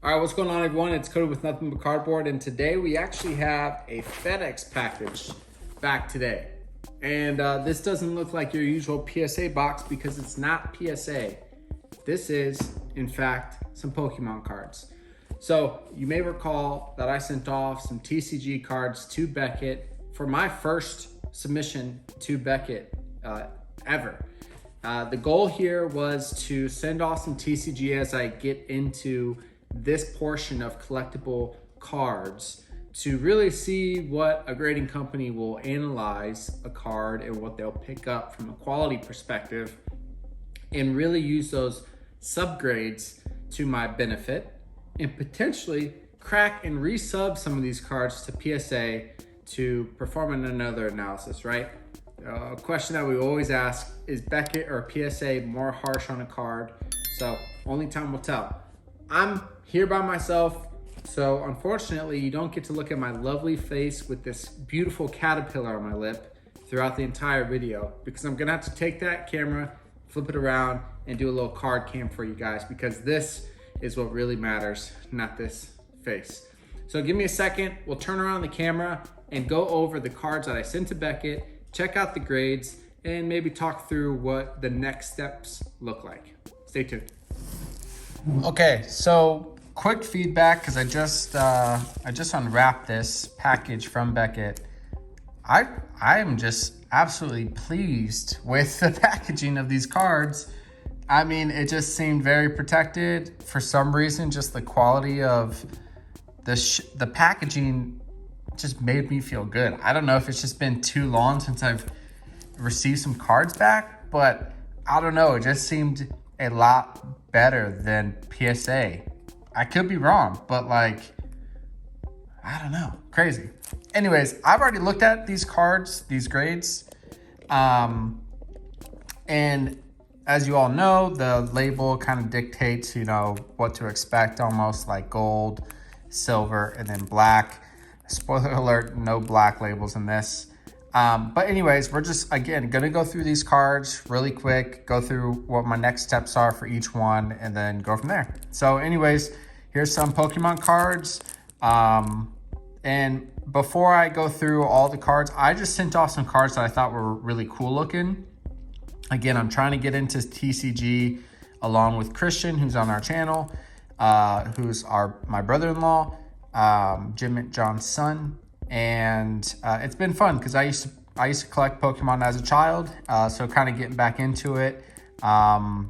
All right, what's going on, everyone? It's Cody with Nothing But Cardboard, and today we actually have a FedEx package back today. And this doesn't look like your usual PSA box because it's not PSA. This is, in fact, some Pokemon cards. So you may recall that I sent off some TCG cards to Beckett for my first submission to Beckett ever. The goal here was to send off some TCG as I get into this portion of collectible cards to really see what a grading company will analyze a card and what they'll pick up from a quality perspective and really use those subgrades to my benefit and potentially crack and resub some of these cards to PSA to perform another analysis, right? A question that we always ask is Beckett or PSA more harsh on a card? So only time will tell. I'm here by myself, so unfortunately you don't get to look at my lovely face with this beautiful caterpillar on my lip throughout the entire video because I'm gonna have to take that camera, flip it around, and do a little card cam for you guys because this is what really matters, not this face. So give me a second, we'll turn around the camera and go over the cards that I sent to Beckett, check out the grades, and maybe talk through what the next steps look like. Stay tuned. Okay, so quick feedback because I just unwrapped this package from Beckett. I am just absolutely pleased with the packaging of these cards. I mean, it just seemed very protected. For some reason, just the quality of the packaging just made me feel good. I don't know if it's just been too long since I've received some cards back, but I don't know. It just seemed a lot better than PSA. I could be wrong, but like, I don't know, crazy. Anyways, I've already looked at these cards, these grades. And as you all know, the label kind of dictates, what to expect, almost like gold, silver, and then black. Spoiler alert, no black labels in this. But anyways, we're just, again, gonna go through these cards really quick, go through what my next steps are for each one, and then go from there. So anyways, here's some Pokemon cards. And before I go through all the cards, I just sent off some cards that I thought were really cool looking. Again, I'm trying to get into TCG along with Christian, who's on our channel, who's my brother-in-law, Jim and John's son. And it's been fun because I used to collect Pokemon as a child, so kind of getting back into it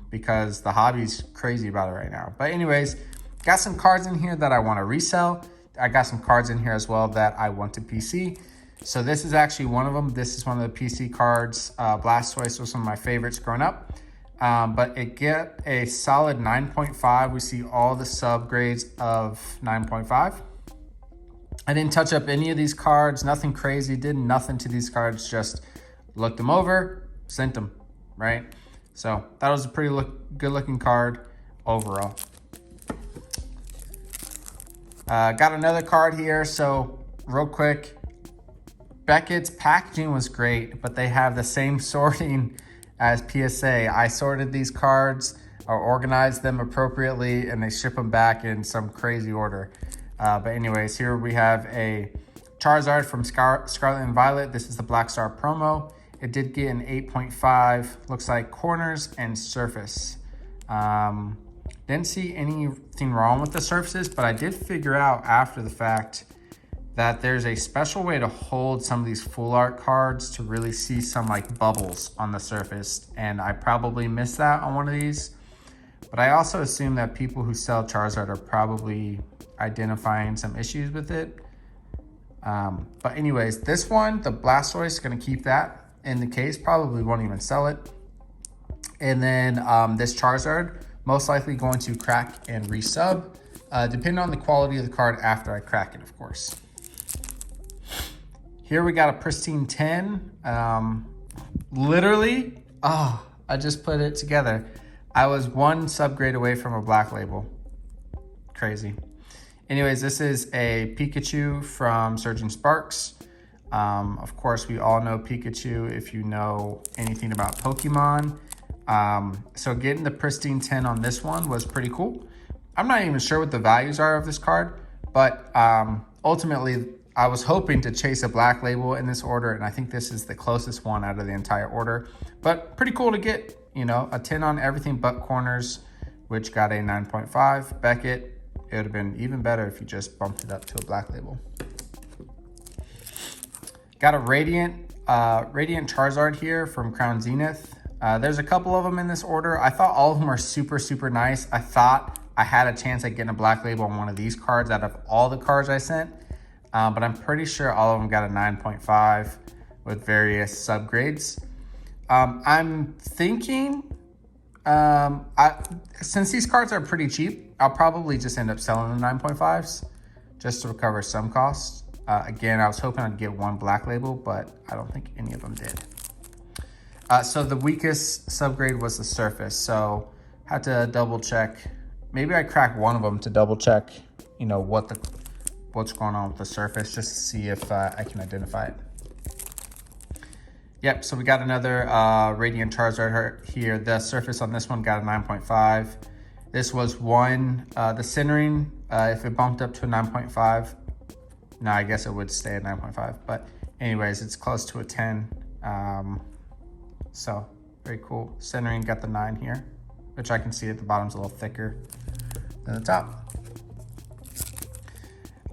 because the hobby's crazy about it right now. But anyways, got some cards in here that I want to resell. I got some cards in here as well that I want to PC. So this is actually one of them. This is one of the PC cards. Blastoise was one of my favorites growing up. But it get a solid 9.5. We see all the subgrades of 9.5. I didn't touch up any of these cards, nothing crazy, did nothing to these cards, just looked them over, sent them, right? So that was a pretty good looking card overall. Got another card here, so real quick, Beckett's packaging was great, but they have the same sorting as PSA. I sorted these cards or organized them appropriately and they ship them back in some crazy order. But anyways, here we have a Charizard from Scarlet and Violet. This is the Black Star promo. It did get an 8.5. Looks like corners and surface. Didn't see anything wrong with the surfaces, but I did figure out after the fact that there's a special way to hold some of these full art cards to really see some like bubbles on the surface. And I probably missed that on one of these. But I also assume that people who sell Charizard are probably identifying some issues with it. But anyways, this one, the Blastoise, is going to keep that in the case. Probably won't even sell it. And then this Charizard, most likely going to crack and resub, depending on the quality of the card after I crack it, of course. Here we got a pristine 10. Literally, I just put it together. I was one subgrade away from a black label. Crazy. Anyways, this is a Pikachu from Surgeon Sparks. Of course, we all know Pikachu if you know anything about Pokemon. So getting the pristine 10 on this one was pretty cool. I'm not even sure what the values are of this card, but ultimately I was hoping to chase a black label in this order, and I think this is the closest one out of the entire order. But pretty cool to get, you know, a 10 on everything but corners, which got a 9.5. Beckett, it would have been even better if you just bumped it up to a black label. Got a Radiant Charizard here from Crown Zenith. There's a couple of them in this order. I thought all of them are super, super nice. I thought I had a chance at getting a black label on one of these cards out of all the cards I sent. But I'm pretty sure all of them got a 9.5 with various subgrades. I'm thinking, since these cards are pretty cheap, I'll probably just end up selling the 9.5s just to recover some costs. Again, I was hoping I'd get one black label, but I don't think any of them did. So the weakest subgrade was the surface. So had to double check. Maybe I cracked one of them to double check, you know, what's going on with the surface, just to see if I can identify it. Yep, so we got another Radiant Charizard here. The surface on this one got a 9.5. This was one, the centering, if it bumped up to a 9.5, no, I guess it would stay at 9.5. But anyways, it's close to a 10. So very cool. Centering got the 9 here, which I can see at the bottom's a little thicker than the top.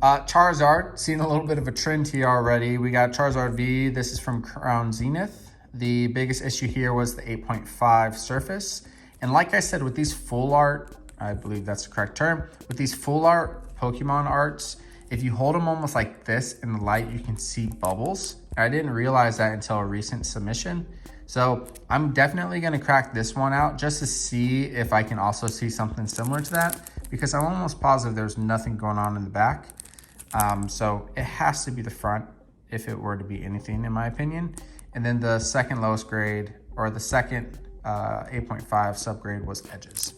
Charizard, seeing a little bit of a trend here already. We got Charizard V. This is from Crown Zenith. The biggest issue here was the 8.5 surface. And like I said, with these full art, I believe that's the correct term, with these full art Pokemon arts, if you hold them almost like this in the light, you can see bubbles. I didn't realize that until a recent submission. So I'm definitely gonna crack this one out just to see if I can also see something similar to that, because I'm almost positive there's nothing going on in the back. So it has to be the front if it were to be anything, in my opinion. And then the second lowest grade, or the second 8.5 subgrade, was edges.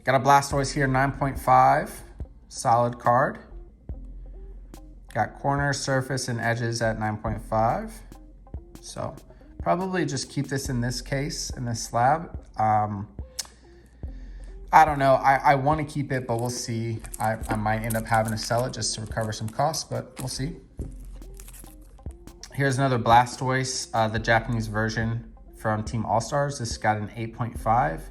Got a Blastoise here, 9.5, solid card. Got corner, surface, and edges at 9.5. So probably just keep this in this case, in this slab. I don't know. I want to keep it, but we'll see. I might end up having to sell it just to recover some costs, but we'll see. Here's another Blastoise, the Japanese version from Team All-Stars. This got an 8.5.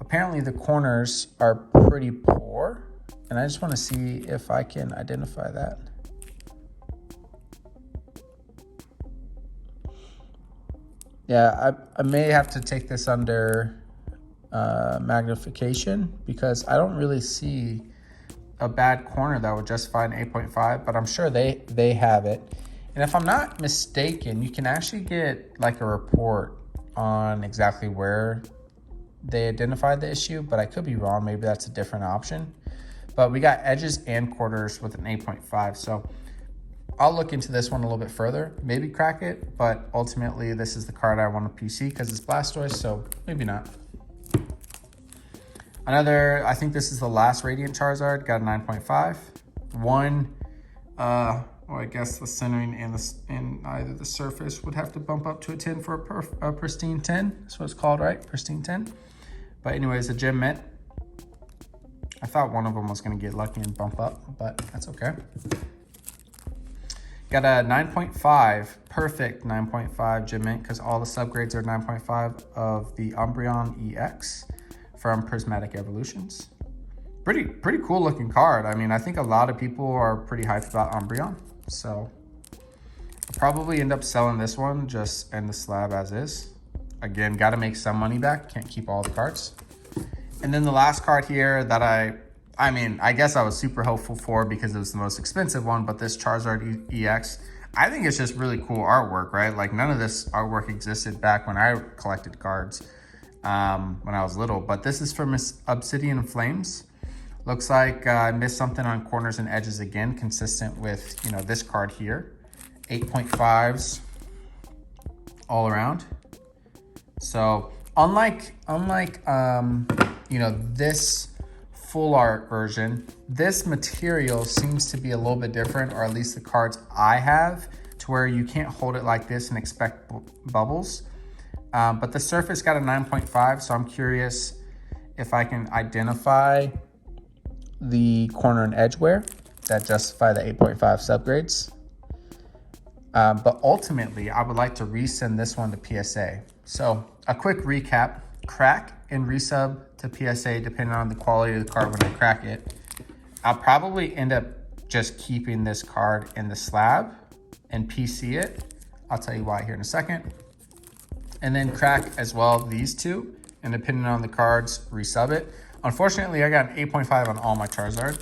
Apparently the corners are pretty poor, and I just want to see if I can identify that. Yeah, I may have to take this under magnification, because I don't really see a bad corner that would justify an 8.5, but I'm sure they have it. And if I'm not mistaken, you can actually get like a report on exactly where they identified the issue, but I could be wrong. Maybe that's a different option. But we got edges and corners with an 8.5. So I'll look into this one a little bit further, maybe crack it, but ultimately this is the card I want to PC because it's Blastoise, so maybe not. Another, I think this is the last Radiant Charizard, got a 9.5. One, or I guess the centering and either the surface would have to bump up to a 10 for a pristine 10. That's what it's called, right? Pristine 10. But anyways, a gem mint. I thought one of them was going to get lucky and bump up, but that's okay. Got a 9.5, perfect 9.5 gem mint, because all the subgrades are 9.5 of the Umbreon EX from Prismatic Evolutions. Pretty cool looking card. I mean, I think a lot of people are pretty hyped about Umbreon. So I'll probably end up selling this one, just end the slab as is. Again, got to make some money back. Can't keep all the cards. And then the last card here that I mean, I guess I was super hopeful for because it was the most expensive one, but this Charizard EX, I think it's just really cool artwork, right? Like none of this artwork existed back when I collected cards when I was little, but this is from Obsidian Flames. Looks like I missed something on corners and edges again, consistent with, you know, this card here. 8.5s all around. So unlike you know, this full art version, this material seems to be a little bit different, or at least the cards I have, to where you can't hold it like this and expect bubbles. But the surface got a 9.5, so I'm curious if I can identify the corner and edge wear that justify the 8.5 subgrades. But ultimately, I would like to resend this one to PSA. So a quick recap: crack and resub to PSA depending on the quality of the card when I crack it. I'll probably end up just keeping this card in the slab and PC it. I'll tell you why here in a second. And then crack as well these two, and depending on the cards, resub it. Unfortunately, I got an 8.5 on all my Charizard.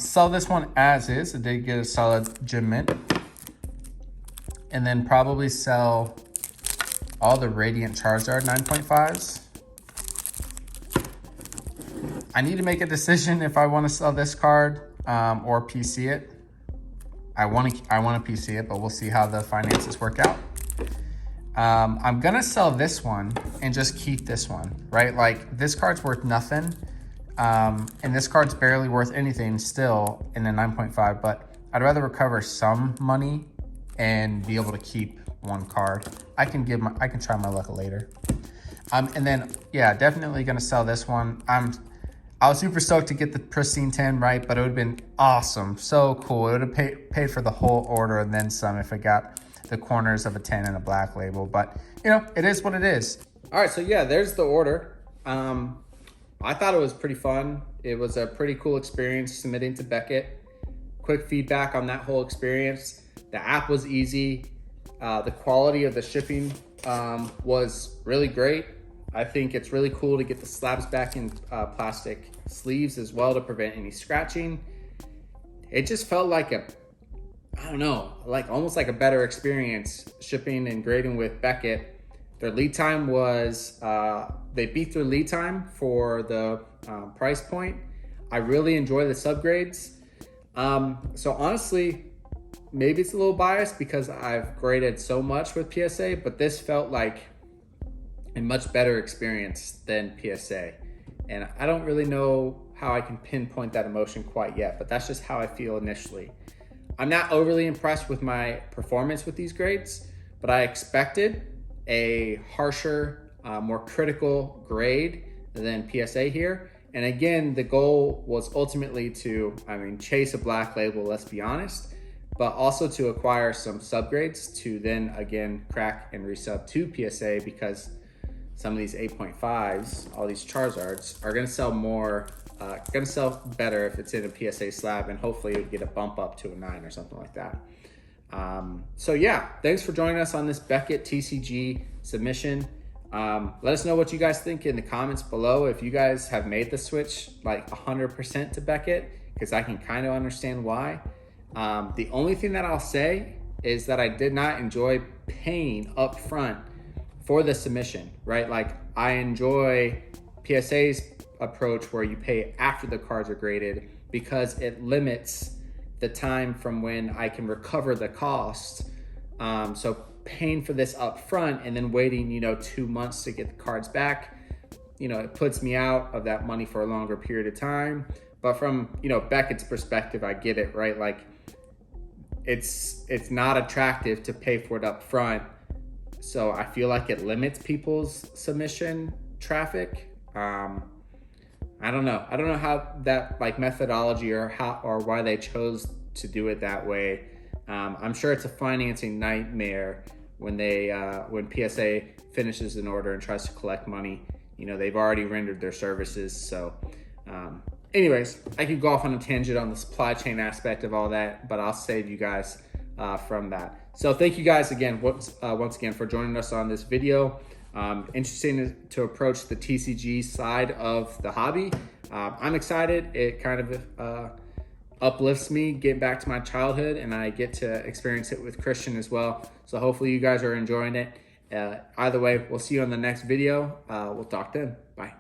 Sell this one as is. I did get a solid gem mint. And then probably sell all the Radiant Charizard 9.5s. I need to make a decision if I want to sell this card or PC it. I want to PC it, but we'll see how the finances work out. I'm gonna sell this one and just keep this one, right? Like, this card's worth nothing, and this card's barely worth anything still in the 9.5, but I'd rather recover some money and be able to keep one card. I can try my luck later. And then, yeah, definitely gonna sell this one. I was super stoked to get the pristine 10, right? But it would have been awesome, so cool. It would have paid for the whole order and then some if it got the corners of a 10 and a black label. But, you know, it is what it is. All right, so yeah, there's the order. I thought it was pretty fun. It was a pretty cool experience submitting to Beckett. Quick feedback on that whole experience. The app was easy. The quality of the shipping was really great. I think it's really cool to get the slabs back in plastic sleeves as well to prevent any scratching. It just felt like I don't know, like almost like a better experience shipping and grading with Beckett. Their lead time was, they beat their lead time for the price point. I really enjoy the subgrades. So honestly, maybe it's a little biased because I've graded so much with PSA, but this felt like a much better experience than PSA. And I don't really know how I can pinpoint that emotion quite yet, but that's just how I feel initially. I'm not overly impressed with my performance with these grades, but I expected a harsher, more critical grade than PSA here. And again, the goal was ultimately to, chase a black label, let's be honest, but also to acquire some subgrades to then again crack and resub to PSA, because some of these 8.5s, all these Charizards, are gonna sell more, gonna sell better if it's in a PSA slab, and hopefully it would get a bump up to a 9 or something like that. So yeah, thanks for joining us on this Beckett TCG submission. Let us know what you guys think in the comments below. If you guys have made the switch like 100% to Beckett, because I can kind of understand why. The only thing that I'll say is that I did not enjoy paying up front for the submission, right? Like, I enjoy PSA's approach where you pay after the cards are graded, because it limits the time from when I can recover the cost. So paying for this up front and then waiting, 2 months to get the cards back, it puts me out of that money for a longer period of time. But from, Beckett's perspective, I get it, right? Like, it's not attractive to pay for it up front. So I feel like it limits people's submission traffic. I don't know. I don't know how that methodology or why they chose to do it that way. I'm sure it's a financing nightmare when when PSA finishes an order and tries to collect money. They've already rendered their services. So anyways, I could go off on a tangent on the supply chain aspect of all that, but I'll save you guys from that. So thank you guys again, once again, for joining us on this video. Interesting to approach the TCG side of the hobby. I'm excited. It kind of uplifts me, getting back to my childhood, and I get to experience it with Christian as well. So hopefully you guys are enjoying it. Either way, we'll see you on the next video. We'll talk then. Bye.